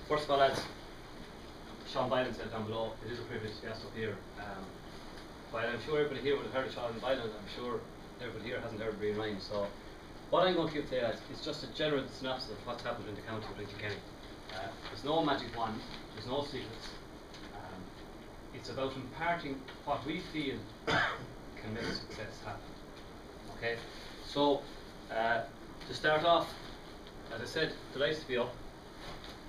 First of all, lads, Sean Byron said down below, it is a privilege to be asked up here. While I'm sure everybody here would have heard of Sean Byron, I'm sure everybody here hasn't heard of Brian Ryan. So what I'm going to give today, lads, is just a general synopsis of what's happened in the county of Kilkenny. There's no magic wand, there's no secrets. It's about imparting what we feel can make success happen. Okay, so to start off, as I said, delighted to be up.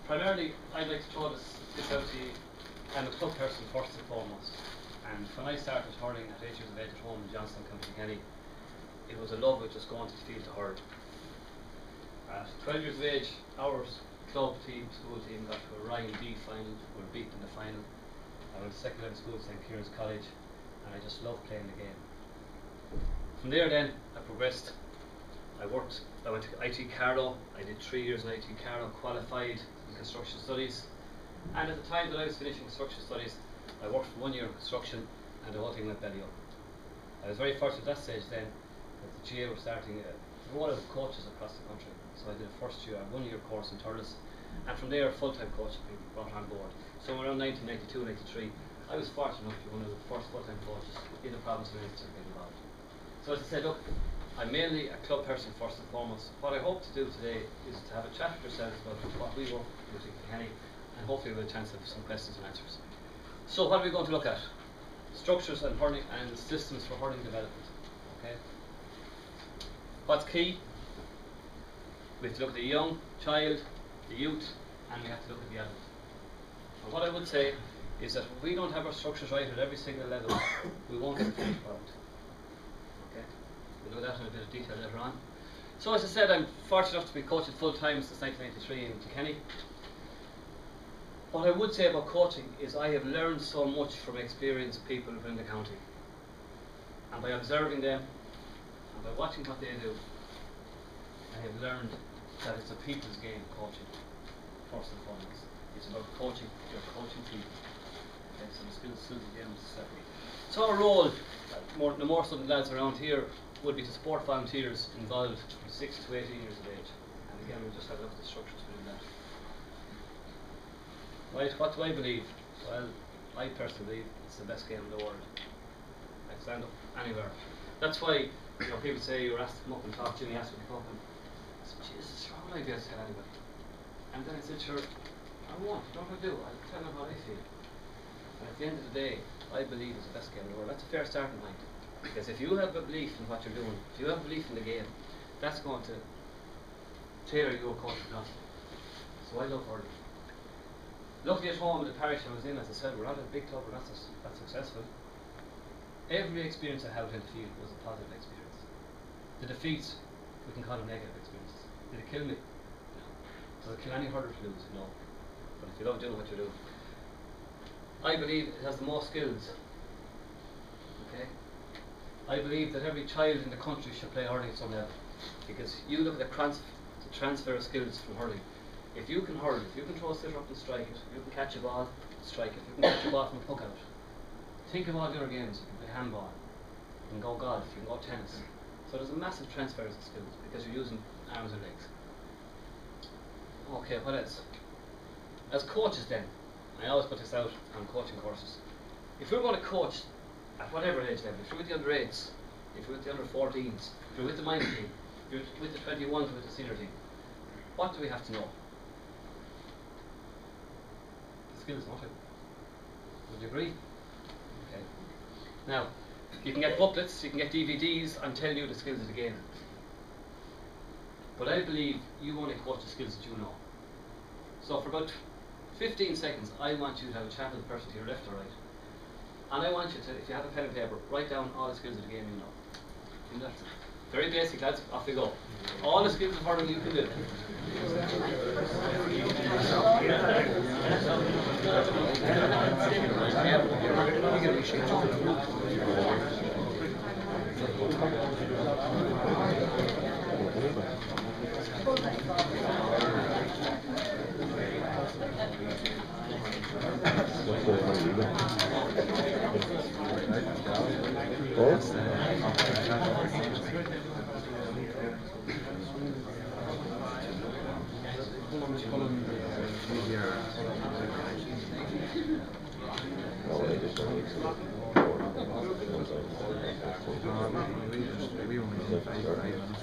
Primarily, I'd like to throw this out to you. I'm a club person first and foremost. And when I started hurling at 8 years of age at home in Johnstown, County Kilkenny, it was a love of just going to the field to hurl. At 12 years of age, our club team, school team, got to a Ryan D final. We were beaten in the final. I went to second level school at St. Kieran's College, and I just loved playing the game. From there then, I progressed. I went to IT Carlow. I did 3 years in IT Carlow, qualified in construction studies. And at the time that I was finishing construction studies, I worked for 1 year in construction, and the whole thing went belly up. I was very fortunate at that stage then that the GA were starting a roll out of coaches across the country. So I did a first year, a 1 year course in Thurles, and from there full-time coaching being brought on board. So around 1992, 93, I was fortunate enough to be one of the first full-time coaches in the province of Ulster being involved. So as I said, look, I'm mainly a club person first and foremost. What I hope to do today is to have a chat with yourselves about what we work with in Kilkenny, and hopefully we'll have a chance to have some questions and answers. So what are we going to look at? Structures and hurling and systems for hurling development. Okay. What's key? We have to look at the young child, the youth, and we have to look at the adult. And what I would say is that if we don't have our structures right at every single level, we won't get the finished product. Okay. We'll do that in a bit of detail later on. So as I said, I'm fortunate enough to be coaching full time since 1993 in Kilkenny. What I would say about coaching is I have learned so much from experienced people within the county. And by observing them, and by watching what they do, I have learned that it's a people's game, coaching, first and foremost. It's about coaching, you're coaching people. Okay, so the skills again is separate. So our role, the more so the lads around here, would be to support volunteers involved from 6 to 18 years of age. And again, we'll just have a look at the structures within that. Right, what do I believe? Well, I personally believe it's the best game in the world. I'd stand up anywhere. That's why, you know, people say you were asked to come up and talk. Jimmy asked me to come up, and I said, Jesus, how would I be able to tell anybody? And then I said, sure, I won't. Don't I do? I'll tell them what I feel. And at the end of the day, I believe it's the best game in the world. That's a fair starting point. Because if you have a belief in what you're doing, if you have a belief in the game, that's going to tailor your coach enough. So I love hurling. Luckily at home in the parish I was in, as I said, we're not a big club, we're not that successful. Every experience I had in the field was a positive experience. The defeats, we can call them negative experiences. Did it kill me? No. Does it kill any hurler to lose? No. But if you love doing what you do, I believe it has the most skills. Okay? I believe that every child in the country should play hurling at some level. Because you look at the transfer of skills from hurling. If you can hurl, if you can throw a sitter up and strike it, if you can catch a ball, strike it, if you can catch a ball from a puck out. Think of all the other games. You can play handball, you can go golf, you can go tennis. So there's a massive transfer of skills because you're using arms and legs. Okay, what else? As coaches then, I always put this out on coaching courses. If we're going to coach at whatever age level, if you're with the under 8s, if you're with the under 14s, if you're with the minor team, if you're with the 21s, with the senior team, what do we have to know? Skills, nothing. Would you agree? Okay. Now, you can get booklets, you can get DVDs, I'm telling you the skills of the game. But I believe you only coach the skills that you know. So for about 15 seconds, I want you to have a chat with the person to your left or right. And I want you to, if you have a pen and paper, write down all the skills of the game you know. And that's very basic, lads, off we go. All the skills of hurling you can do. We only did 5 minutes.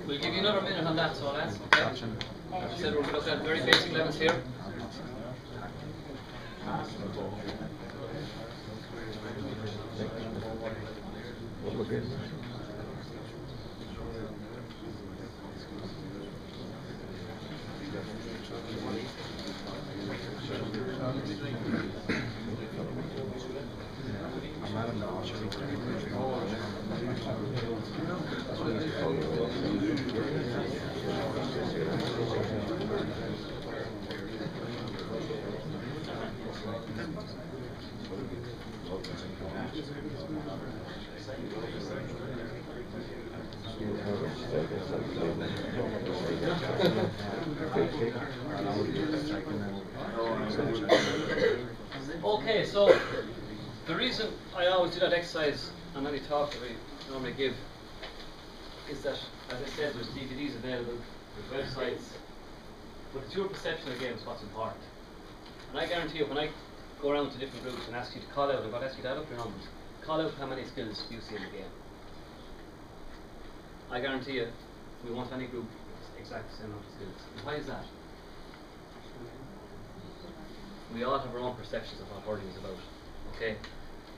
We'll give you another minute on that, so lads. Okay. As I said, we're looking at very basic levels here. Okay, so the reason I always do that exercise and any talk that we normally give is that, as I said, there's DVDs available, there's websites, but it's your perception of the game is what's important. And I guarantee you, when I go around to different groups and ask you to call out, I'm going to ask you to add up your numbers, call out how many skills you see in the game. I guarantee you, we want any group exact same amount of skills. And why is that? We all have our own perceptions of what hurling is about. Okay?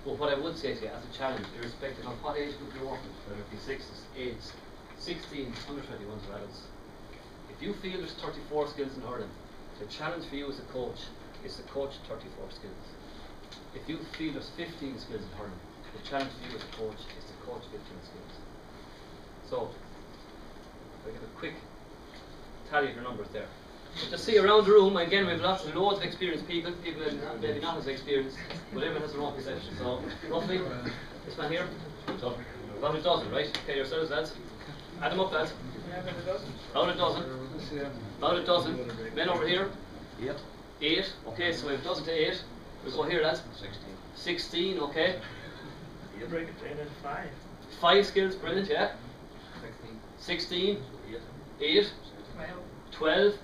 But what I would say to you as a challenge, irrespective of what age group you're working with, whether it be 6s, 8s, 16s, under 21s or adults, if you feel there's 34 skills in hurling, the challenge for you as a coach is to coach 34 skills. If you feel there's 15 skills in hurling, the challenge for you as a coach is to coach 15 skills. So, I'll give a quick tally of your numbers there. Just see around the room, again we have lots of experienced people that maybe not as experienced, but everyone has their own perception. So, roughly, this man here, so, about a dozen, right? Okay, yourselves, lads. Add them up, lads. About a dozen. About a dozen. Men over here. 8. Okay, so we have a dozen to 8. We'll go here, lads. 16, okay. You break it down into 5. 5 skills, brilliant, yeah. 16. 8. 12.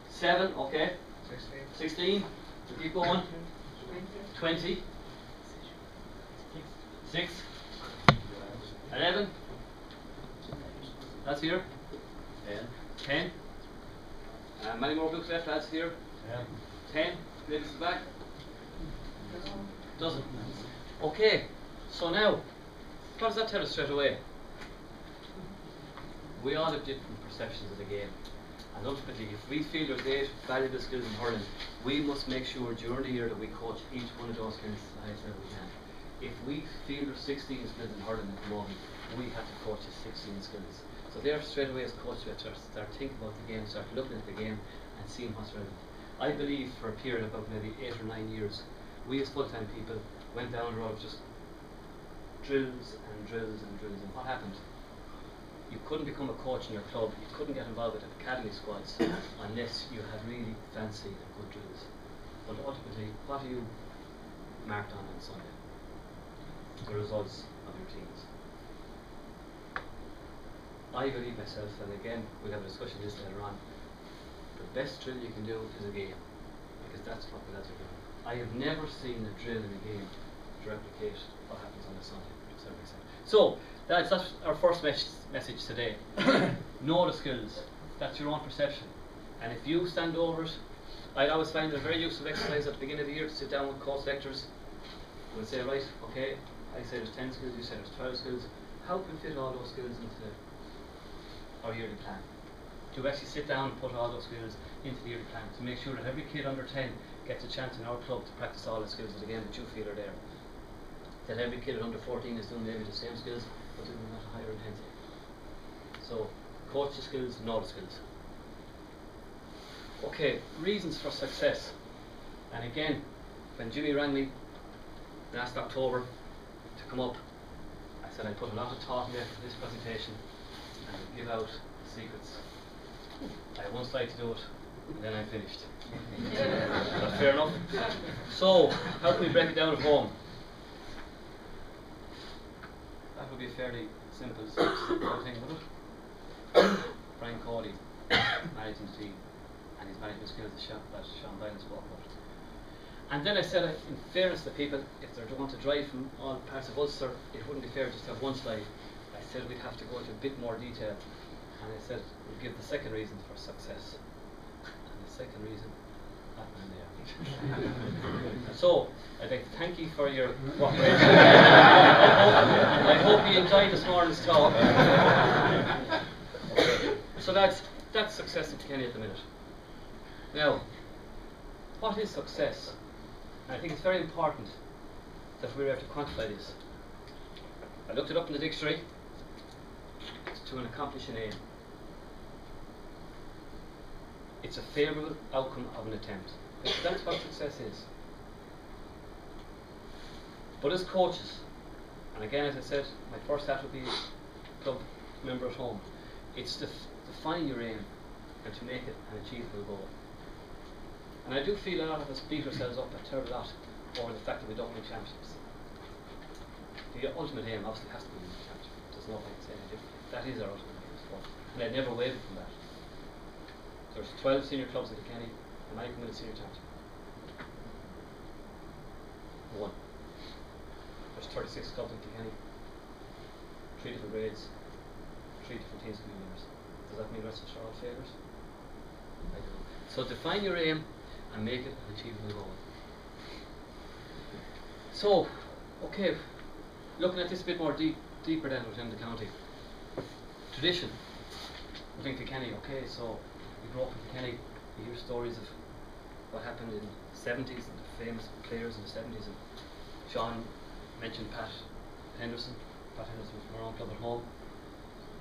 7, okay. 16. Keep going. 20. 6. 11. That's here. 10. Many more books left, lads here. 10. Ladies at the back. Dozen. Okay, so now, what does that tell us straight away? We all have different perceptions of the game. And ultimately, if we feel there's 8 valuable skills in hurling, we must make sure during the year that we coach each one of those skills to the highest level we can. If we feel there's 16 skills in hurling at the moment, we have to coach 16 skills. So there straight away as coaches we have to start thinking about the game, start looking at the game and seeing what's relevant. I believe for a period of about maybe 8 or 9 years, we as full-time people went down the road of just drills and drills and drills. And what happened? You couldn't become a coach in your club, you couldn't get involved with academy squads unless you had really fancy and good drills. But ultimately, what are you marked on Sunday? The results of your teams. I believe myself, and again we'll have a discussion this later on, the best drill you can do is a game, because that's what the lads are doing. I have never seen a drill in a game to replicate what happens on a Sunday. So, that's our first message today. Know the skills. That's your own perception. And if you stand over it, I always find a very useful exercise at the beginning of the year to sit down with coach lecturers. We'll say, right, okay, I say there's 10 skills, you say there's 12 skills. How can we fit all those skills into our yearly plan? To actually sit down and put all those skills into the yearly plan, to make sure that every kid under 10 gets a chance in our club to practice all the skills of the game that you feel are there. That every kid at under 14 is doing maybe the same skills, but doing them at a higher intensity. So, coach the skills, know the skills. Okay, reasons for success. And again, when Jimmy rang me last October to come up, I said I'd put a lot of thought into this presentation and I'd give out secrets. I had one slide to do it, and then I'm finished. Is that fair enough? So, how can we break it down at home? That would be a fairly simple thing, would it? Brian Cawley managing the team, and his management skills that Sean Byron spoke about. And then I said, in fairness to people, if they're going to drive from all parts of Ulster, it wouldn't be fair just to have one slide. I said we'd have to go into a bit more detail, and I said we'd give the second reason for success. And the second reason, that man there. So, I'd like to thank you for your cooperation. I hope you enjoyed this morning's talk. So that's success in Kilkenny at the minute. Now, what is success? And I think it's very important that we're able to quantify this. I looked it up in the dictionary. It's to accomplish an aim. It's a favourable outcome of an attempt. That's what success is. But as coaches, and again as I said, my first hat would be club member at home, it's to define your aim and to make it an achievable goal. And I do feel a lot of us beat ourselves up a terrible lot over the fact that we don't win championships. The ultimate aim obviously has to be winning championship. There's no point in saying it differently. That is our ultimate aim, and I'd never waver from that. There's 12 senior clubs in Kilkenny, and I can win a senior championship. One. There's 36 clubs in Kilkenny, 3 different grades, 3 different teams can be winners. Does that mean the rest of us are all favourites? I don't know. So define your aim and make it an achievable goal. So, okay, looking at this a bit more deeper then within the county. Tradition within Kilkenny, okay, so you grow up in Kilkenny, you hear stories of what happened in the 70s and the famous players in the 70s, and Sean mentioned Pat Henderson from our own club at home,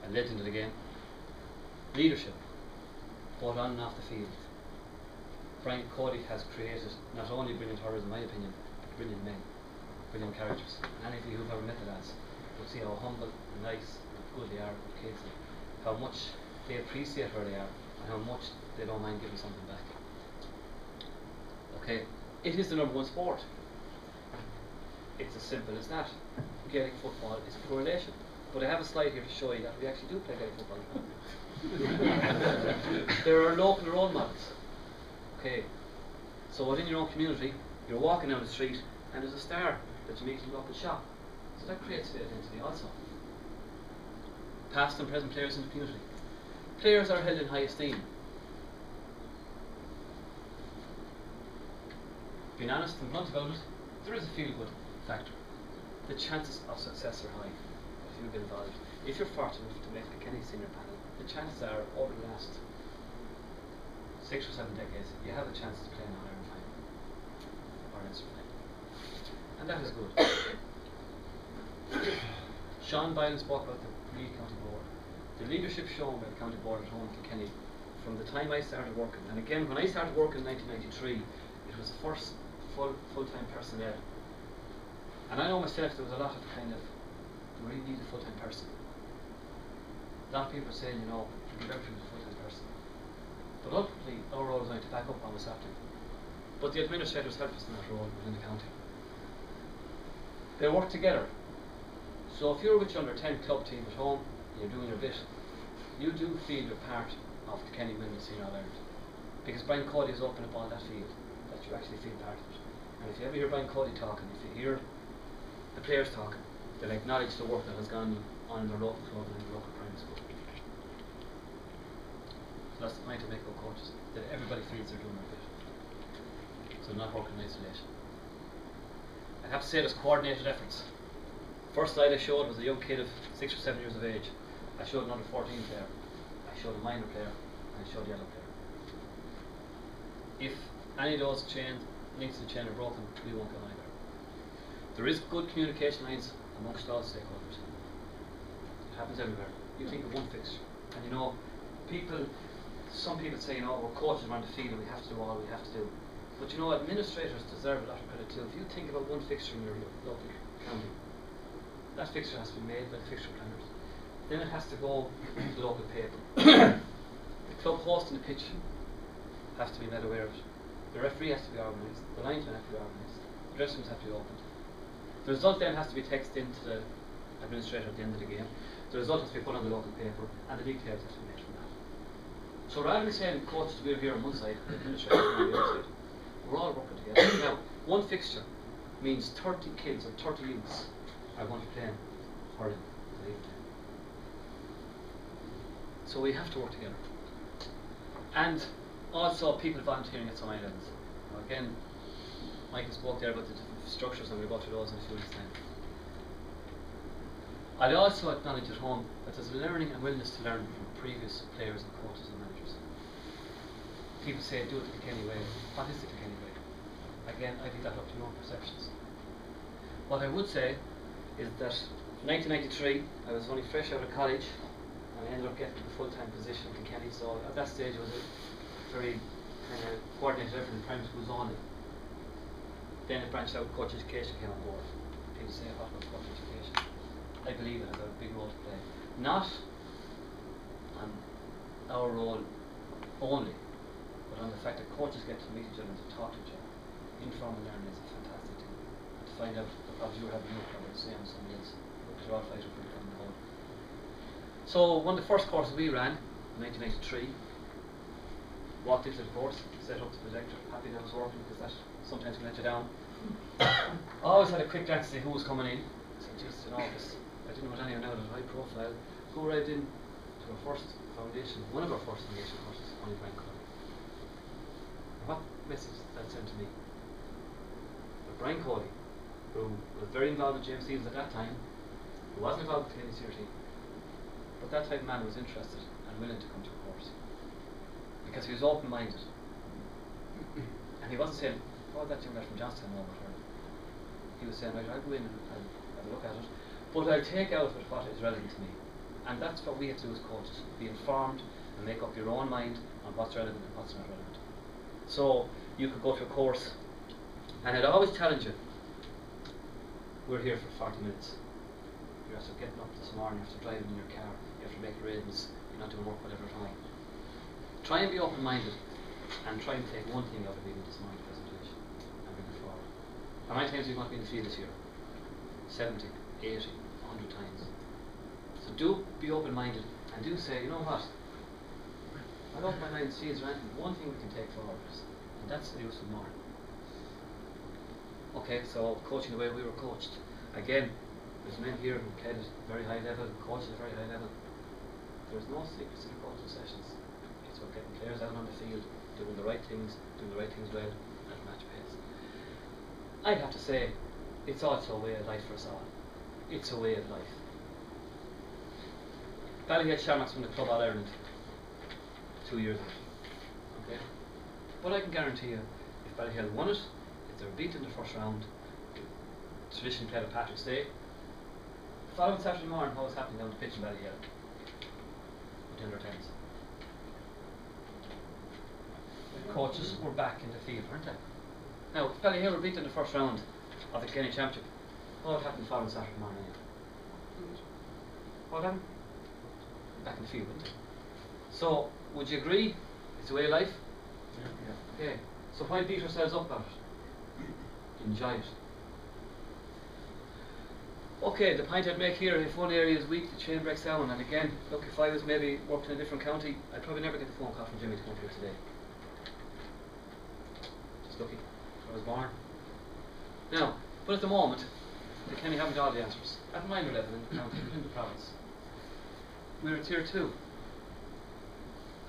a legend of the game. Leadership, both on and off the field. Brian Cawley has created not only brilliant hurlers in my opinion, but brilliant men, brilliant characters. And any of you who've ever met the lads will see how humble and nice and good they are with kids, and how much they appreciate where they are, and how much they don't mind giving something back. Okay, it is the #1 sport. It's as simple as that. Gaelic football is a correlation. But I have a slide here to show you that we actually do play Gaelic football. There are local role models. Okay, so within your own community, you're walking down the street and there's a star that you meet in the local shop. So that creates the identity also. Past and present players in the community. Players are held in high esteem. Being honest and blunt about it, there is a feel-good factor. The chances of success are high if you get involved. If you're fortunate enough to make the Kilkenny senior panel, the chances are over the last 6 or 7 decades, you have a chance to play in an Iron final or an Ulster final, and that is good. Sean Byron spoke about the Reid County Board. The leadership shown by the County Board at home in Kilkenny from the time I started working, and again when I started working in 1993, it was the first full-time personnel. And I know myself there was a lot of kind of, we really need a full-time person. A lot of people are saying, you know, we give everything to a full-time person. But ultimately, our role is only to back up on what's happening. But the administrators help us in that role within the county. They work together. So if you're with your under 10 club team at home, and you're doing your bit, you do feel you're part of the Kenny Women's Senior All-Ireland. Because Brian Cawley is open up on that field, that you actually feel part of it. And if you ever hear Brian Cawley talking, if you hear the players talking, they'll acknowledge the work that has gone on in their local club and in their local primary school. So that's the point of Maco coaches, that everybody feels they're doing their bit. So not working in isolation. I have to say there's coordinated efforts. First slide I showed was a young kid of 6 or 7 years of age. I showed an under 14 player, I showed a minor player, and I showed a yellow player. If any of those links to the chain are broken, we won't go anywhere. There is good communication lines amongst all stakeholders. It happens everywhere. You think of one fixture, and you know, some people say, you know, we're coaches around the field and we have to do all we have to do. But you know, administrators deserve a lot of credit too. If you think about one fixture in your local county, that fixture has to be made by the fixture planners. Then it has to go to the local paper. The club host and the pitch have to be made aware of it. The referee has to be organised. The linesmen have to be organised. The dressing rooms have to be opened. The result then has to be texted into the administrator at the end of the game. The result has to be put on the local paper, and the league tables have to be made from that. So rather than saying coaches we're here on one side, administrators on the other side, we're all working together. Now, one fixture means 30 kids or 30 youths are going to play hurling. So we have to work together. And also people volunteering at some high levels. Now again, Michael spoke there about the different structures and we'll go through those in a few weeks' time. I'd also acknowledge at home that there's a learning and willingness to learn from previous players and coaches and managers. People say do it the Kilkenny way. What is the Kilkenny way? Again, I leave that up to your own perceptions. What I would say is that in 1993 I was only fresh out of college and I ended up getting a full-time position in Kilkenny, so at that stage it was a very kind of coordinated effort in primary schools only. Then it branched out, coach education came on board. People say what about coach education? I believe it has a big role to play. Not on our role only, but on the fact that coaches get to meet each other and to talk to each other. Informal learning is a fantastic thing. To find out the problems you were having, you were the same as somebody else. Because we're all fighting for the common goal. So one of the first courses we ran, in 1993, walked into the course, set up the projector, happy that it was working because that sometimes can let you down. I always had a quick glance to see who was coming in. I said, just in office. I didn't know what anyone out of high profile. Who arrived in to our first foundation, one of our first foundation courses, only Brian Cody. What message that sent to me? But Brian Cody, who was very involved with James Stevens at that time, who wasn't involved with the Kilkenny senior team, but that type of man was interested and willing to come to a course. Because he was open-minded. And he wasn't saying, oh, that young lad from Johnstown know about her. He was saying, right, I'll go in and I'll have a look at it, but I'll take out of it what is relevant to me. And that's what we have to do as coaches, be informed and make up your own mind on what's relevant and what's not relevant. So you could go to a course and I'd always challenge you, we're here for 40 minutes. You're after getting up this morning, you have to drive in your car, you have to make arrangements, you're not doing work whatever time. Try and be open-minded and try and take one thing out of even this morning's presentation and bring it forward. How many times are you going to be in the field this year? 70, 80, 100 times. So do be open-minded and do say, you know what, I don't mind mind see is one thing we can take forward, and that's the use of more. Okay, so coaching the way we were coached. Again, there's men here who played at a very high level, coached at a very high level. There's no secrets in the coaching sessions. It's about getting players out on the field, doing the right things well, at match pace. I'd have to say, it's also a way of life for us all. It's a way of life. Ballyhale Shamrocks won the Club All Ireland 2 years ago. Okay? But I can guarantee you, if Ballyhale won it, if they were beaten in the first round, traditionally played at Patrick's Day, following Saturday morning, what was happening down the pitch in Ballyhale? With under 10s. The coaches were back in the field, weren't they? Now, if Ballyhale were beaten in the first round of the Kilkenny Championship, what would happen the following Saturday morning? What would happen? Back in the field, wouldn't they? So, would you agree it's a way of life? Yeah. Okay. So why beat ourselves up about it? Enjoy it. Okay, the point I'd make here, if one area is weak, the chain breaks down. And again, look, if I was maybe working in a different county, I'd probably never get a phone call from Jimmy to come here today. Just lucky. I was born. Now, but at the moment, the Kenny haven't all the answers. At a minor level in the county, in the province. We're at tier 2.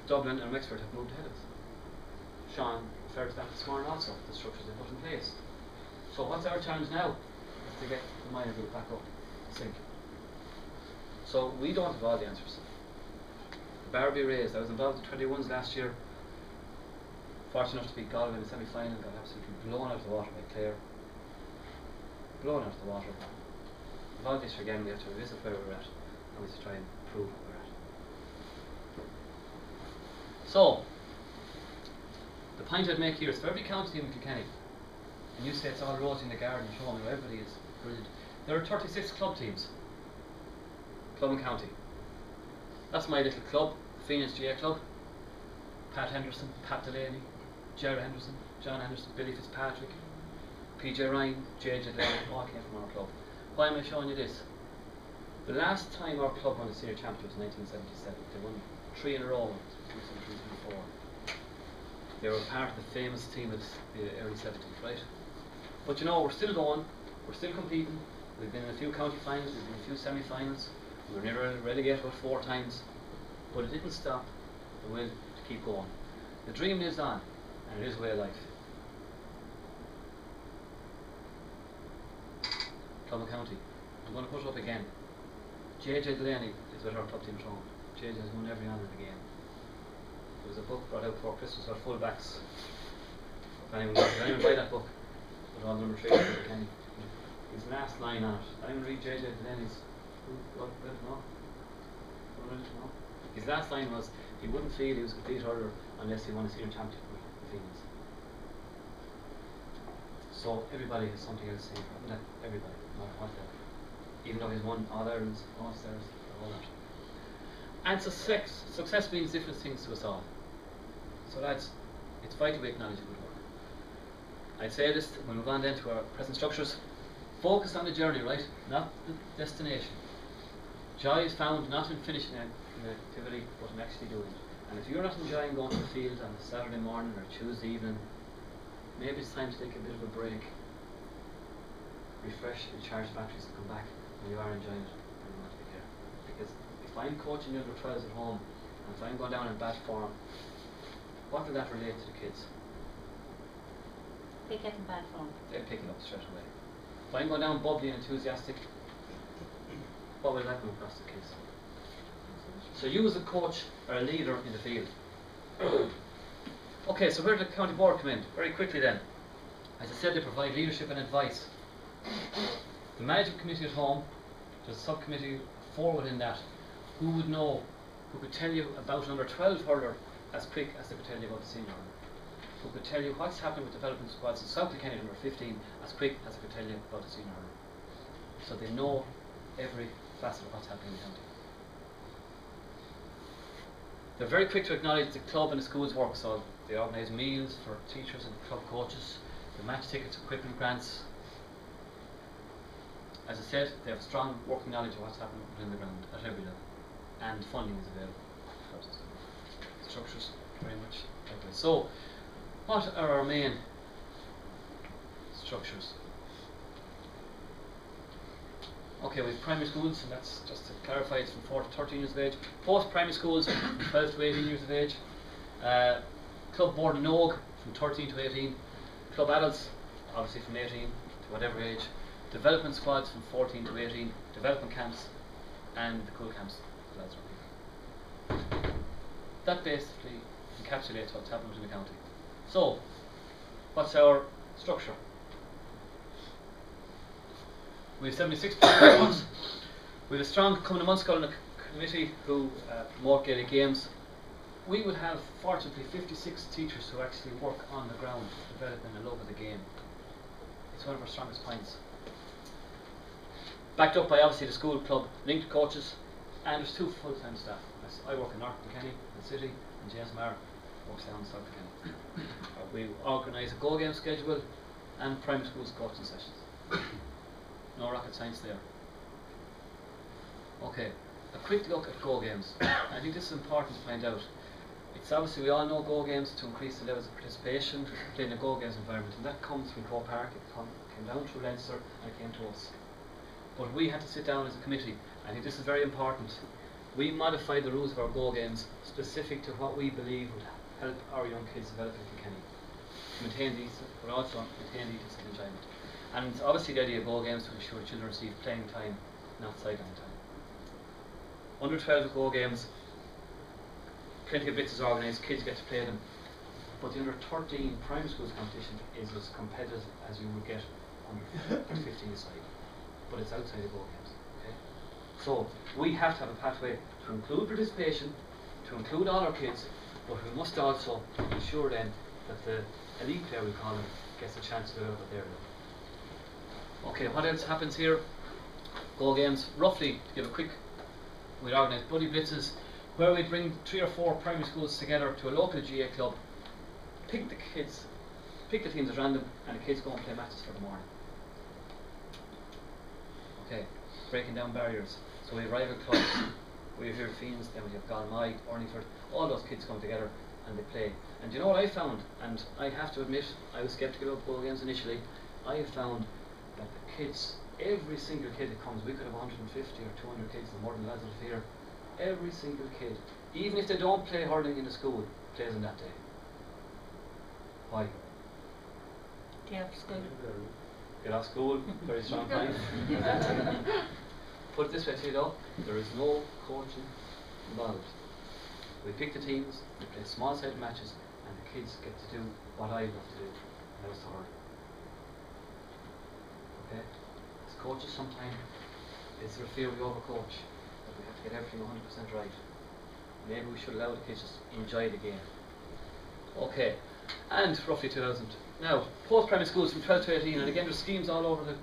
Dublin and Wexford have moved ahead of us. Sean referred to that this morning also, the structures they put in place. So what's our challenge now? Is to get the minor group back up, sync. So we don't have all the answers. The bar be raised. I was involved in 21s last year. Fortunate enough to beat Galway in the semi-final, got absolutely blown out of the water by Clare. Blown out of the water. Involved this again, we have to revisit where we're at and we have to try and prove what we're at. So, the point I'd make here is for every county team in Kilkenny, and you say it's all rosy in the garden, show me where everybody is brilliant. There are 36 club teams, club and county. That's my little club, Phoenix GA Club. Pat Henderson, Pat Delaney, Jerry Henderson, John Henderson, Billy Fitzpatrick, PJ Ryan, JJ Delaney, all came from our club. Why am I showing you this? The last time our club won a senior championship was 1977. They won 3 in a row, 1974. They were part of the famous team of the early 70s, right? But you know, we're still going, we're still competing. We've been in a few county finals, we've been in a few semi-finals. We were nearly relegated about 4 times, but it didn't stop the will to keep going. The dream lives on, and it is a way of life. Clonmel County. I'm going to put it up again. JJ Delaney is with our club team at home. JJ has won every honour in the game. There was a book brought out before Christmas about full-backs. If anyone buy that book, with all number 3 Kenny. His last line on it. Anyone read JJ Delaney's? What? No? His last line was, he wouldn't feel he was a complete hurler unless he won a senior championship with the Phoenix. So everybody has something else to say. Not everybody, not what level. Even though he's won All Irelands, All Stars, all that. And success means different things to us all. So lads, it's vital we acknowledge good work. I'd say this when we move on then to our present structures. Focus on the journey, right? Not the destination. Joy is found not in finishing an activity, but in actually doing it. And if you're not enjoying going to the field on a Saturday morning or Tuesday evening, maybe it's time to take a bit of a break, refresh, recharge batteries, and come back when you are enjoying it and you want to be there. Because if I'm coaching the under 12s at home, and if I'm going down in bad form, what will that relate to the kids? They get in bad form. They'll pick it up straight away. If I'm going down bubbly and enthusiastic, what will that come across the kids? So you as a coach are a leader in the field. Okay, so where did the county board come in? Very quickly then. As I said, they provide leadership and advice. The management committee at home, there's a subcommittee of 4 within that, who would know, who could tell you about an under 12 hurler as quick as they could tell you about the senior hurler. Who could tell you what's happening with development squads in South Kilkenny number 15 as quick as they could tell you about the senior hurler. So they know every facet of what's happening in the county. They're very quick to acknowledge the club and the school's work, so they organise meals for teachers and club coaches, the match tickets, equipment grants. As I said, they have strong working knowledge of what's happening within the ground at every level, and funding is available. Structures, very much like this. So, what are our main structures? Okay, we have primary schools, and that's just to clarify, it's from 4 to 13 years of age. Post-primary schools, from 12 to 18 years of age. Club board and OG, from 13 to 18. Club adults, obviously from 18 to whatever age. Development squads from 14 to 18. Development camps, and the cool camps. That basically encapsulates what's happening in the county. So, what's our structure? We have 76 programs. We have a strong Cumann Munskull committee who promote Gaelic games. We would have, fortunately, 56 teachers who actually work on the ground, developing a love of the game. It's one of our strongest points. Backed up by obviously the school club, linked coaches, and there's 2 full-time staff. I work in North Kilkenny, the city, and James Marr works down in South Kilkenny. We organise a go game schedule and primary schools coaching sessions. No rocket science there. Okay, a quick look at go games. I think this is important to find out. It's obviously, we all know go games to increase the levels of participation in a go games environment, and that comes from Croke Park. It came down through Leinster and it came to us. But we had to sit down as a committee. I think this is very important. We modified the rules of our go games specific to what we believe would help our young kids develop in Kilkenny. Maintain these, but also maintain the decent enjoyment. And obviously the idea of go games to ensure children receive playing time, not sideline time. Under 12 go games, plenty of bits is organised, kids get to play them. But the under 13 primary schools competition is as competitive as you would get under 15 aside. But it's outside of go games. Okay? So we have to have a pathway to include participation, to include all our kids, but we must also ensure then that the elite player, we call them, gets a chance to develop at their level. Okay, what else happens here? Go games, roughly, to give a quick, we organise buddy blitzes, where we bring 3 or 4 primary schools together to a local GA club, pick the kids, pick the teams at random, and the kids go and play matches for the morning. Okay, breaking down barriers. So we have rival clubs, We have here Fiends, then we have Galmai, Orniford, all those kids come together and they play. And do you know what I found? And I have to admit, I was sceptical about Go Games initially. I found that the kids, every single kid that comes, we could have 150 or 200 kids, the more than lads of here. Every single kid, even if they don't play hurling in the school, plays on that day. Why? Day after school. Get off school, very strong time. Put it this way to you though, there is no coaching involved. We pick the teams, we play small sided matches, and the kids get to do what I love to do, and that is to hurl. Okay? As coaches sometimes, is there a fear we overcoach, that we have to get everything 100% right. Maybe we should allow the kids to enjoy the game. Okay, and roughly 2000. Now, post-primary schools from 12 to 18, and again there's schemes all over the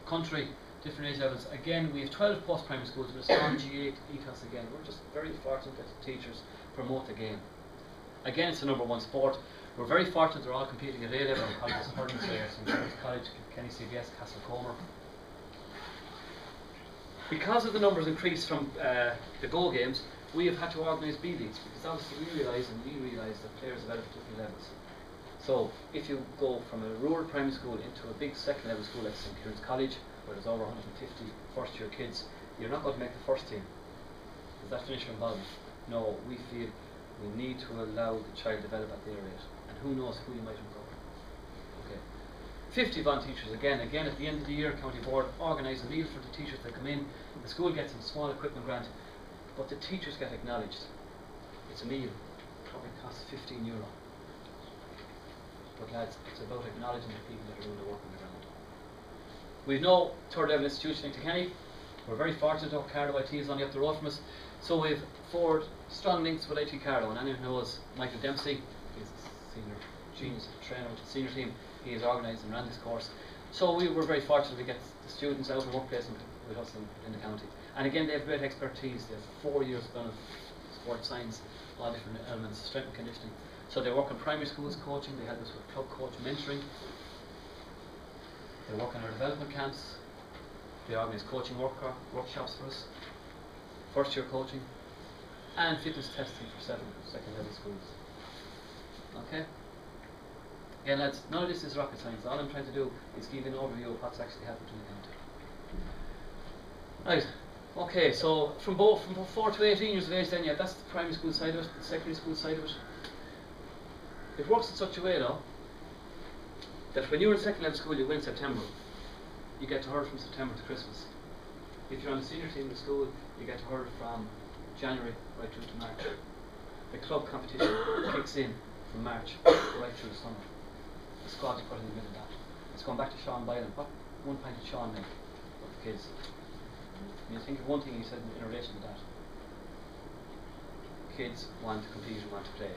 country, different age levels. Again, we have 12 post-primary schools with a strong G8 ethos again. We're just very fortunate that the teachers promote the game. Again, it's the #1 sport. We're very fortunate they're all competing at A level colleges, hurling players, in College, Kenny CBS, Castlecomer. Because of the numbers increased from the Go Games, we have had to organise B leagues, because obviously we realise that players are at different levels. So if you go from a rural primary school into a big second level school like St. Kieran's College, where there's over 150 first year kids, you're not going to make the first team. Is that finisher involved? No, we feel we need to allow the child to develop at their rate, and who knows who you might uncover. Okay. 50 Von teachers again at the end of the year, County Board organise a meal for the teachers that come in. The school gets a small equipment grant, but the teachers get acknowledged. It's a meal, probably costs €15. But lads, it's about acknowledging the people that are doing the work on the ground. We've no third level institution in Kilkenny. We're very fortunate that Carlow IT is only up the road from us. So we've 4 strong links with IT Carlow, and anyone who knows Michael Dempsey, he's a senior genius trainer with the senior team. He has organised and ran this course. So we were very fortunate to get the students out and workplace with us in the county. And again, they have great expertise. They have 4 years done of sports science, all different elements, strength and conditioning. So they work in primary schools coaching, they help us with club coach mentoring. They work in our development camps. They organise coaching workshops for us, first year coaching, and fitness testing for second level schools. Okay? Again lads, none of this is rocket science. All I'm trying to do is give you an overview of what's actually happened in the county. Right, okay, so from 4 to 18 years of age then, yeah, that's the primary school side of it, the secondary school side of it. It works in such a way though, that when you're in second level school you win in September, you get to hurl from September to Christmas. If you're on the senior team in the school, you get to hurl from January right through to March. The club competition kicks in from March right through the summer. The squad's put in the middle of that. It's going back to Sean Byron. What one point did Sean make of the kids? And you think of one thing he said in relation to that. Kids want to compete and want to play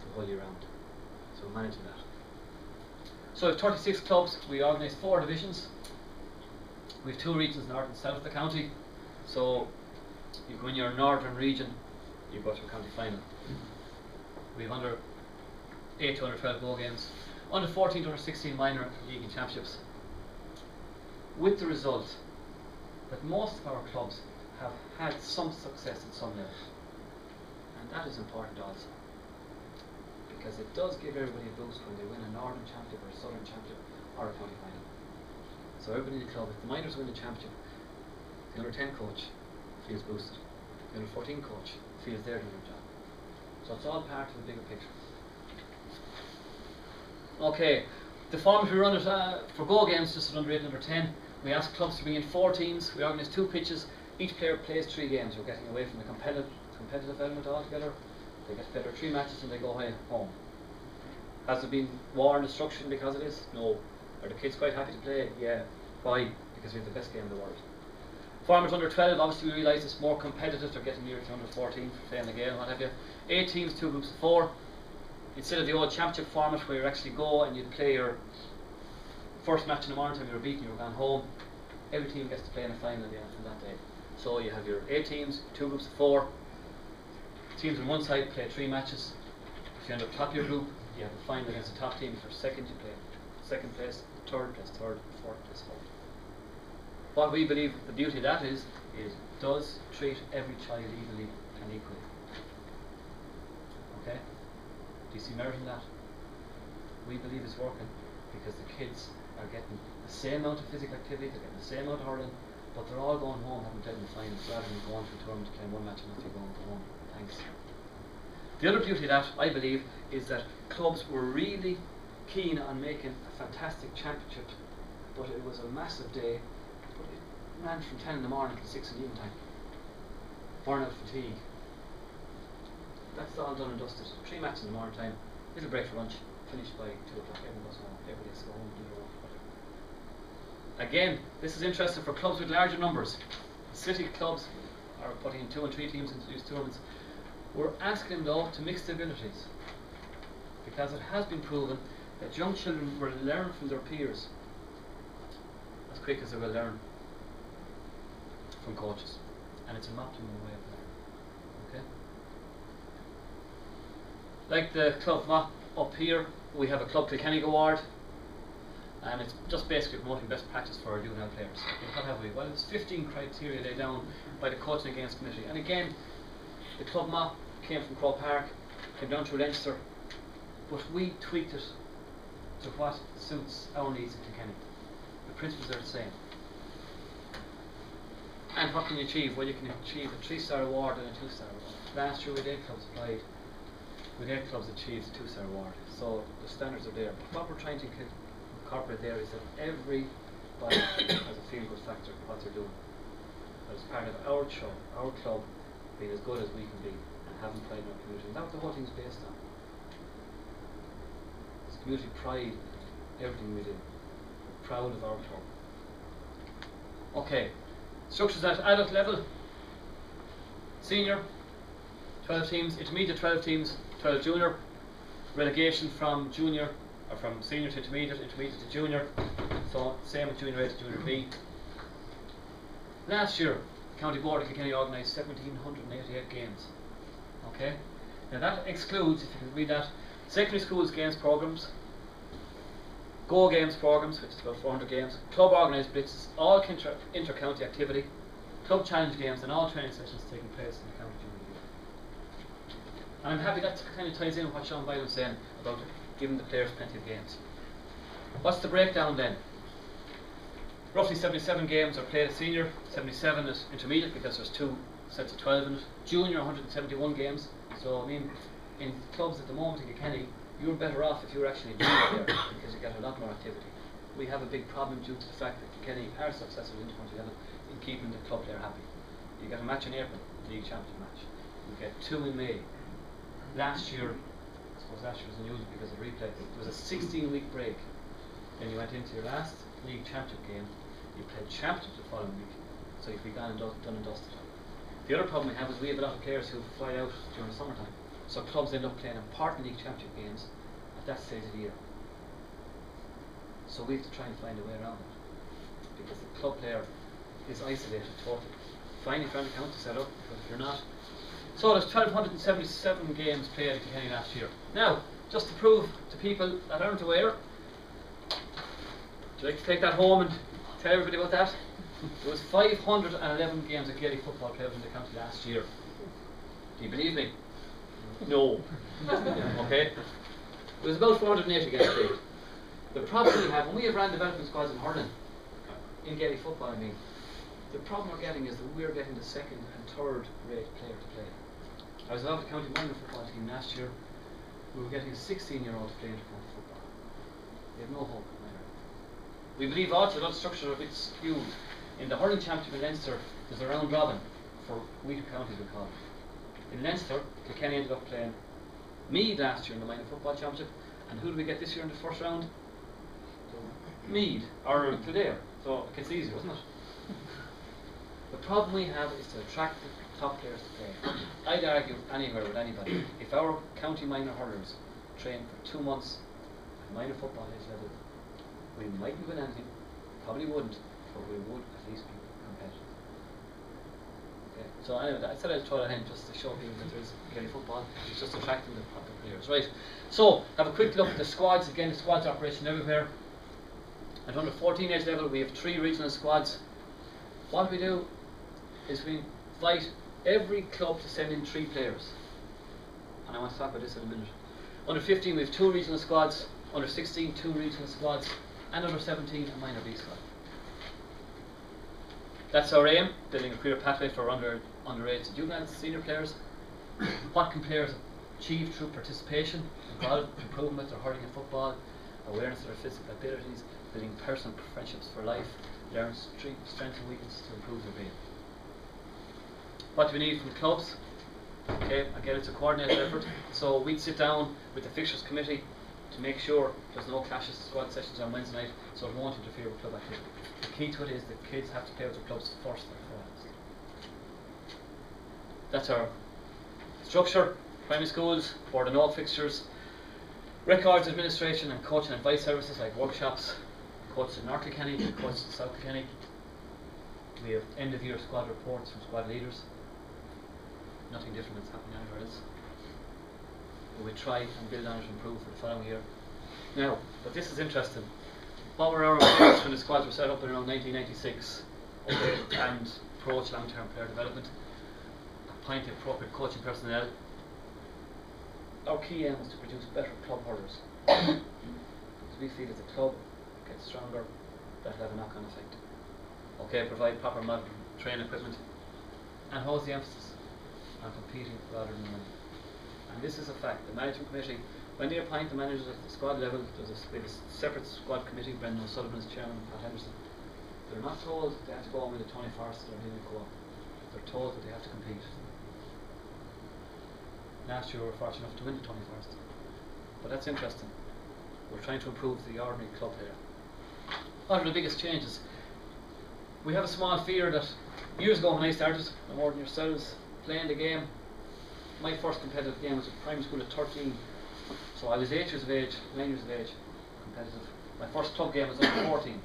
the whole year round. So we're managing that. So we have 36 clubs. We organise 4 divisions. We have 2 regions, north and south of the county. So you go in your northern region, you go to a county final. We have under 8 to under 12 Go Games, under 14 to under 16 minor league and championships. With the result that most of our clubs have had some success at some level. And that is important also, because it does give everybody a boost when they win a northern championship or a southern championship or a county final. So everybody in the club, if the minors win the championship, the under 10 coach feels boosted, the under 14 coach feels they're doing their job. So it's all part of the bigger picture. Okay, the format we run it for Go Games, just at under 8 and under 10. We ask clubs to bring in 4 teams. We organise 2 pitches. Each player plays 3 games. We're getting away from the competitive element altogether. They get to play their 3 matches and they go home. Has there been war and destruction because of this? No. Are the kids quite happy to play? Yeah. Why? Because we have the best game in the world. Format under 12, obviously we realise it's more competitive. They're getting nearer to under 14 for playing the game, what have you. 8 teams, 2 groups of 4. Instead of the old championship format where you actually go and you play your first match in the morning time, you're beaten, you're gone home. Every team gets to play in a final on that day. So you have your 8 teams, 2 groups of 4. Teams on one side play 3 matches. If you end up top of your group, you have a final against the top team. If you're second, you play second place, third place, third, fourth place, fourth. What we believe the beauty of that is does treat every child evenly and equally. Okay? Do you see merit in that? We believe it's working because the kids are getting the same amount of physical activity, they're getting the same amount of hurling, but they're all going home having played in the finals rather than going to a tournament to play one match and if you go home. Thanks. The other beauty of that, I believe, is that clubs were really keen on making a fantastic championship, but it was a massive day. But it ran from 10 in the morning till 6 in the evening time. Burnout, fatigue. That's all done and dusted. 3 matches in the morning time, little break for lunch, finished by 2 o'clock, everyone goes home, everybody has to go home and do their work. Again, this is interesting for clubs with larger numbers. City clubs are putting in 2 and 3 teams into these tournaments. We're asking them though to mix the abilities, because it has been proven that young children will learn from their peers as quick as they will learn from coaches, and it's an optimum way of learning. Okay. Like the club map up here, we have a Club Kilkenny award, and it's just basically promoting best practice for our juvenile players. Okay, what have we? Well, it's 15 criteria laid down by the Coaching Against Committee, and again, the club map came from Crow Park, came down through Leinster, but we tweaked it to what suits our needs in Kilkenny. The principles are the same. And what can you achieve? Well, you can achieve a 3-star award and a 2-star award. Last year we had 8 clubs applied. With 8 clubs achieved a 2-star award. So the standards are there. But what we're trying to incorporate there is that everybody has a feel-good factor in what they're doing. As part of our show, our club being as good as we can be and having pride in our community. And that's what the whole thing's based on. It's community pride in everything we do. We're proud of our club. Okay. Structures at adult level. Senior, 12 teams. Intermediate, 12 teams. 12 junior. Relegation from junior, or from senior to intermediate, intermediate to junior. So same with junior A to junior B. Last year, County Board of Kilkenny organised 1,788 games. Okay? Now that excludes, if you can read that, secondary schools games programmes, Go Games programmes, which is about 400 games, club organised blitzes, all inter-county activity, club challenge games, and all training sessions taking place in the county junior year. And I'm happy that kind of ties in with what Sean Byron was saying about giving the players plenty of games. What's the breakdown then? Roughly 77 games are played at senior, 77 at intermediate because there's 2 sets of 12 in it. Junior, 171 games. So I mean, in clubs at the moment in Kilkenny, you're better off if you're actually doing it there because you get a lot more activity. We have a big problem due to the fact that Kilkenny are successful in intercounty level in keeping the club player happy. You get a match in April, league championship match. You get 2 in May. Last year, I suppose last year was unusual because of replay. It was a 16-week break. Then you went into your last league championship game. You played championship the following week, so you'd be done and dusted. The other problem we have is we have a lot of players who fly out during the summertime, so clubs end up playing important league championship games at that stage of the year. So we have to try and find a way around it, because the club player is isolated totally. Fine if you're on the county set up, but if you're not. So there's 1,277 games played at Kilkenny last year. Now, just to prove to people that aren't aware, would you like to take that home and tell everybody about that? There was 511 games of Gaelic football played in the county last year. Do you believe me? No. Okay. It was about 480 games played. The problem we have, when we have ran development squads in Hurling, in Gaelic football I mean, the problem we're getting is that we're getting the second and third rate player to play. I was involved with the county minor football team last year. We were getting a 16-year-old to play intercounty football. We have no hope in minor. We believe also that structures are a bit skewed. In the hurling championship in Leinster, there's a round robin for weaker counties we call it. In Leinster, Kilkenny ended up playing Meath last year in the minor football championship, and who do we get this year in the first round? Meath, or Kildare. So it's easier, isn't it? The problem we have is to attract the top players to play. I'd argue anywhere with anybody, if our county minor hurlers train for 2 months at minor football age level, we mightn't win anything, probably wouldn't, but we would at least be competitive. Okay. So anyway, I said I'd throw that in just to show people that there's Gaelic football, it's just attracting the proper players. Right. So have a quick look at the squads. Again, the squads operation everywhere. At under 14 age level we have 3 regional squads. What we do is we invite every club to send in 3 players. And I want to talk about this in a minute. Under 15 we have 2 regional squads, under 16 2 regional squads, and under 17 a minor B squad. That's our aim, building a career pathway for underage and juveniles, senior players. What can players achieve through participation, improving with their hurling and football, awareness of their physical abilities, building personal friendships for life, learn strengths and weaknesses to improve their game. What do we need from clubs? Okay, again it's a coordinated effort. So we'd sit down with the fixtures committee to make sure there's no clashes, squad sessions on Wednesday night, so it won't interfere with club activity. The key to it is that kids have to play with their clubs first and foremost. That's our structure. Primary schools, board and note fixtures, records administration and coaching advice services like workshops, coaches in North Kilkenny, coaches in South Kilkenny. We have end of year squad reports from squad leaders. Nothing different that's happening anywhere else. We try and build on it and improve for the following year. Now, but this is interesting. What were our objectives when the squads were set up in around 1996? Okay, and approach long-term player development, appoint the appropriate coaching personnel. Our key aim was to produce better club hurlers. Because we feel as a club gets stronger, that'll have a knock-on effect. Okay, provide proper modern training equipment. And how's the emphasis? On competing rather than winning. And this is a fact. The management committee, when they appoint the managers at the squad level, there's a separate squad committee, Brendan O'Sullivan is chairman, Pat Henderson. They're not told they have to go on with the Tony Forrest or Henry Co-op. They're told that they have to compete. Last year we were fortunate enough to win the Tony Forrest. But that's interesting. We're trying to improve the ordinary club here. What are the biggest changes? We have a small fear that years ago when I started, no more than yourselves, playing the game, my first competitive game was at primary school at 13. So I was 8 years of age, 9 years of age, competitive. My first club game was under 14.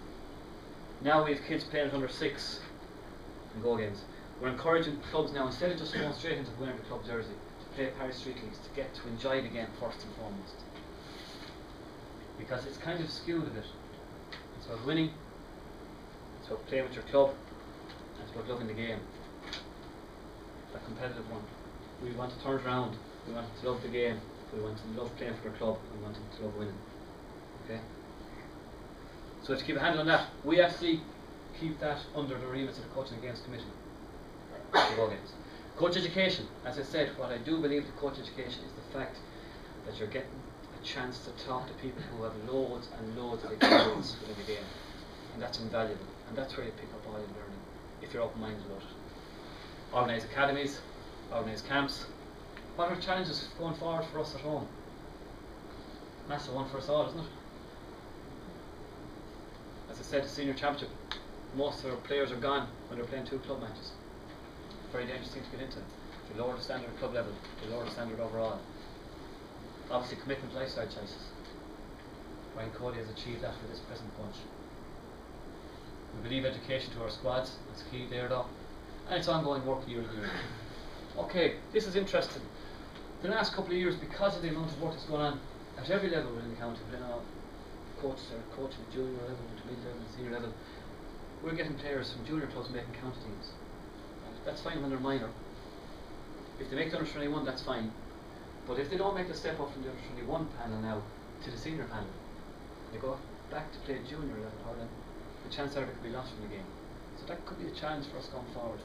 Now we have kids playing at under 6 in go games. We're encouraging clubs now, instead of just going straight into wearing the club jersey, to play Paris Street Leagues, to get to enjoy the game first and foremost. Because it's kind of skewed a bit. It's about winning, it's about playing with your club, and it's about loving the game. A competitive one. We want to turn it around. We want to love the game. We want to love playing for the club. We want to love winning. Okay? So we have to keep a handle on that. We actually keep that under the remit of the Coaching and Games Committee. Games. Coach education. As I said, what I do believe with coach education is the fact that you're getting a chance to talk to people who have loads and loads of experience within the game. And that's invaluable. And that's where you pick up all your learning, if you're open-minded about it. Organise academies, organise camps. What are the challenges going forward for us at home? Massive one for us all, isn't it? As I said, the senior championship, most of our players are gone when they're playing 2 club matches. Very dangerous thing to get into. They lower the standard at club level, they lower the standard overall. Obviously commitment lifestyle choices. Brian Cody has achieved that for this present bunch. We believe education to our squads, that's key there though. And it's ongoing work year on year. Okay, this is interesting. The last couple of years, because of the amount of work that's going on at every level within the county, within our coaches are coaching at junior level, intermediate level, and senior level, we're getting players from junior clubs making county teams. That's fine when they're minor. If they make the under 21, that's fine. But if they don't make the step up from the under 21 panel now to the senior panel, they go back to play junior level hurling, the chance are they could be lost from the game. So that could be a challenge for us going forward.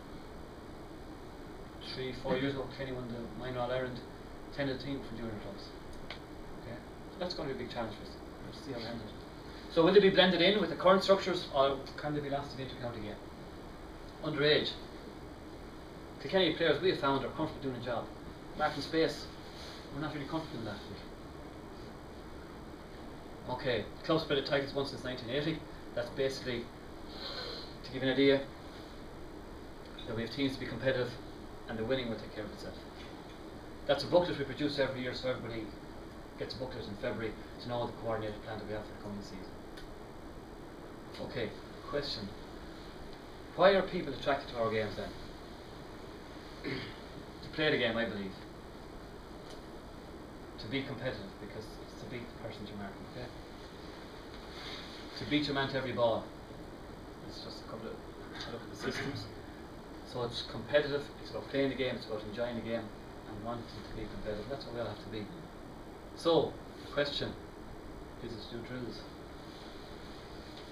3-4 years ago, Kenny won the minor All-Ireland, 10 of the team from junior clubs. Okay, so that's going to be a big challenge for us. We'll see how we handle it. So will they be blended in with the current structures, or can they be lost to the inter-county game? Underage. Kilkenny players we have found are comfortable doing a job. Marking space, we're not really comfortable in that. Okay, club split titles won since 1980. That's basically, to give you an idea, that we have teams to be competitive and the winning will take care of itself. That's a booklet we produce every year, so everybody gets a booklet in February to know the coordinated plan that we have for the coming season. Okay, question. Why are people attracted to our games then? To play the game, I believe. To be competitive, because it's to beat the person you're marking, okay? To beat your man to every ball. It's just a couple of, look at the systems. So it's competitive, it's about playing the game, it's about enjoying the game and wanting to be competitive. That's what we all have to be. So, question, is it to do drills?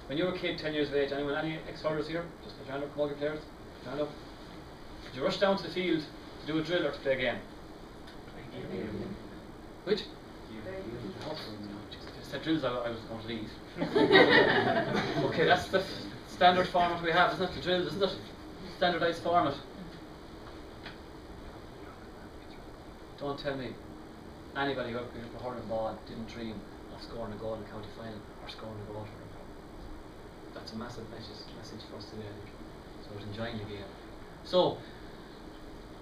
When you were a kid, 10 years of age, anyone, any ex-hurlers here? Just put your hand up, come all your players. Put your hand up. Did you rush down to the field to do a drill or to play a game? Which? Oh, if you said drills, I was going to leave. Okay, that's the standard format we have, isn't it? The drills, isn't it? Standardised format. Don't tell me anybody who ever played a hurling ball didn't dream of scoring a goal in the county final or scoring a goal. That's a massive message for us today, I think. So we're enjoying the game. So,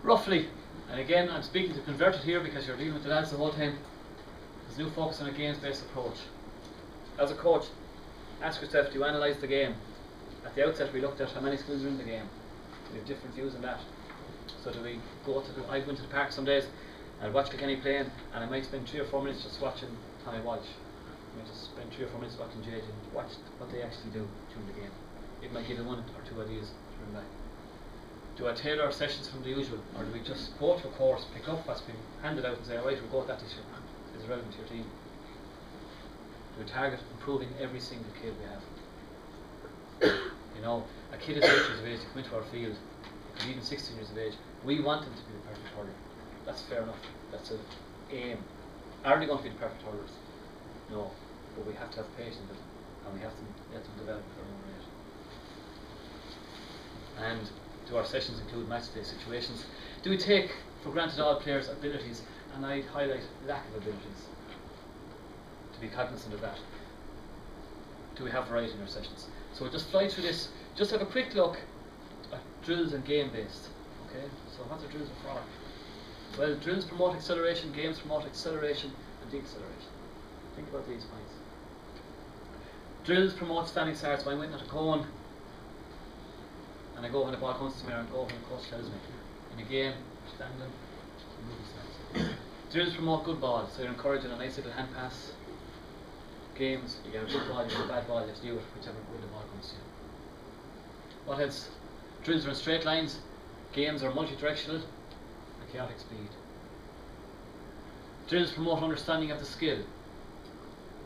roughly, and again, I'm speaking to converted here because you're dealing with the lads the whole time. There's a new focus on a games-based approach. As a coach, ask yourself, do you analyse the game? At the outset, we looked at how many schools are in the game. We have different views on that. So do we go to I went to the park some days and I'd watch Kilkenny playing, and I might spend 3 or 4 minutes just watching Tommy Walsh. I might just spend 3 or 4 minutes watching JJ and watch what they actually do during the game. It might give you 1 or 2 ideas to bring back. Do I tailor our sessions from the usual, or do we just go to a course, pick up what's been handed out and say, right, we'll go with that this year, is it relevant to your team? Do we target improving every single kid we have? You know, a kid is 8 years of age to come into our field, even 16 years of age, we want them to be the perfect hurler. That's fair enough, that's an aim. Are they going to be the perfect hurlers? No, but we have to have patience with them, and we have to let them develop at their own rate. And do our sessions include match day situations? Do we take for granted all players' abilities? And I'd highlight lack of abilities, to be cognizant of that. Do we have variety in our sessions? So we'll just fly through this, just have a quick look at drills and game based. Okay, so what are drills for? Well, drills promote acceleration, games promote acceleration and deceleration. Think about these points. Drills promote standing starts. So I'm waiting at a cone and I go when the ball comes to me, and I go when the coach tells me. In a game, standing, moving stance. Drills promote good ball, so you're encouraging a nice little hand pass. Games, you get a good ball, you get a bad ball, you have to do it whichever way the ball comes to you. What else? Drills are in straight lines, games are multi-directional and chaotic speed. Drills promote understanding of the skill.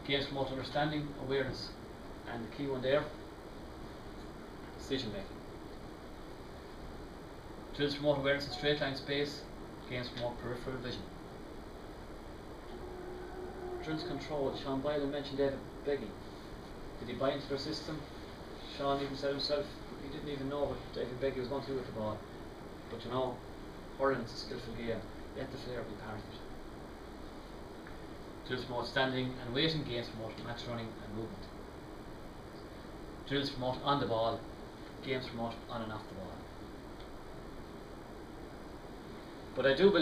Games promote understanding, awareness, and the key one there, decision making. Drills promote awareness in straight line space, games promote peripheral vision. Drills control. Sean Boylan mentioned David Beggy. Did he buy into their system? Sean even said himself he didn't even know what David Beggy was going to do with the ball. But you know, hurling is a skillful game. Let the player be part of it. Drills promote standing and waiting, games promote match running and movement. Drills promote on the ball, games promote on and off the ball. But I do believe